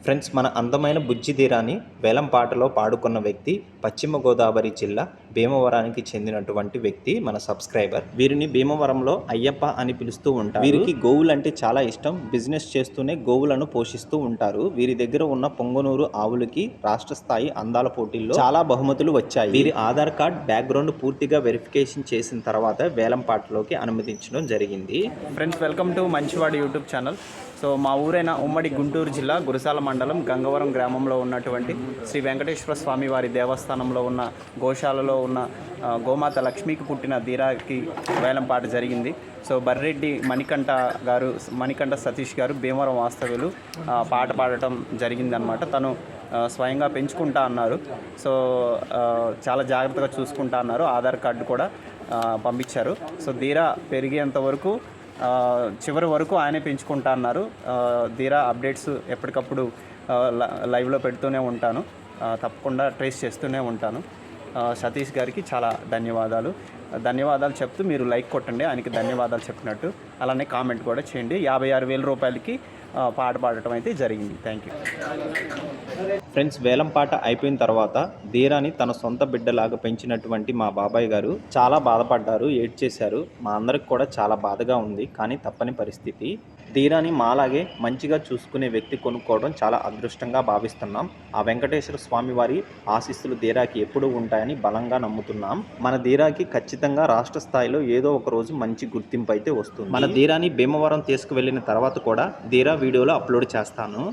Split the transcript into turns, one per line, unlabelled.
Friends, మన అందమైన బుజ్జి తీరాన్ని వేలంపాటలో పాడుకున్న వ్యక్తి పశ్చిమ గోదావరి జిల్లా భీమవరానికి చెందినటువంటి వ్యక్తి మన సబ్స్క్రైబర్. వీరిని భీమవరంలో అయ్యప్ప అని పిలుస్తూ ఉంటారు. వీరికి గోవులు అంటే చాలా ఇష్టం. బిజినెస్ చేస్తూనే గోవులను పోషిస్తూ ఉంటారు. వీరి దగ్గర ఉన్న పొంగనూరు ఆవులకి రాష్ట్ర స్థాయి అందాల పోటీల్లో చాలా బహుమతులు వచ్చాయి. వీరి ఆధార్ కార్డ్ బ్యాక్గ్రౌండ్ పూర్తిగా వెరిఫికేషన్ చేసిన తర్వాత వేలంపాటలోకి అనుమతించడం జరిగింది.
ఫ్రెండ్స్, వెల్కమ్ టు మంచివాడి యూట్యూబ్ ఛానల్. సో మా ఊరైన ఉమ్మడి గుంటూరు జిల్లా గురసాల మండలం గంగవరం గ్రామంలో ఉన్నటువంటి శ్రీ వెంకటేశ్వర స్వామి వారి దేవస్థానంలో ఉన్న గోశాలలో ఉన్న గోమాత లక్ష్మికి పుట్టిన ధీరాకి వేలంపాట జరిగింది. సో బర్రెడ్డి మణికంఠ సతీష్ గారు భీమవరం వాస్తవ్యులు పాట పాడటం జరిగిందనమాట. తను స్వయంగా పెంచుకుంటా అన్నారు. సో చాలా జాగ్రత్తగా చూసుకుంటా అన్నారు. ఆధార్ కార్డు కూడా పంపించారు. సో ధీరా పెరిగేంత వరకు చివరి వరకు ఆయనే పెంచుకుంటా అన్నారు. ధీరా అప్డేట్స్ ఎప్పటికప్పుడు లైవ్లో పెడుతూనే ఉంటాను. తప్పకుండా ట్రేస్ చేస్తూనే ఉంటాను. సతీష్ గారికి చాలా ధన్యవాదాలు చెప్తూ మీరు లైక్ కొట్టండి, ఆయనకి ధన్యవాదాలు చెప్పినట్టు. అలానే కామెంట్ కూడా చేయండి. 56,000 రూపాయలకి పాట పాడటం అయితే జరిగింది. Thank you.
ఫ్రెండ్స్, వేలంపాట అయిపోయిన తర్వాత ధీరాని తన సొంత బిడ్డలాగా పెంచినటువంటి మా బాబాయ్ గారు చాలా బాధపడ్డారు, ఏడ్చేశారు. మా అందరికి కూడా చాలా బాధగా ఉంది, కానీ తప్పని పరిస్థితి. ధీరాని మాలాగే మంచిగా చూసుకునే వ్యక్తి కొనుక్కోవడం చాలా అదృష్టంగా భావిస్తున్నాం. ఆ వెంకటేశ్వర స్వామి వారి ఆశీస్సులు ధీరాకి ఎప్పుడూ ఉంటాయని బలంగా నమ్ముతున్నాం. మన ధీరాకి ఖచ్చితంగా రాష్ట్ర స్థాయిలో ఏదో ఒక రోజు మంచి గుర్తింపు అయితే వస్తుంది. మన ధీరాని భీమవరం తీసుకువెళ్ళిన తర్వాత కూడా ధీరా వీడియోలో అప్లోడ్ చేస్తాను.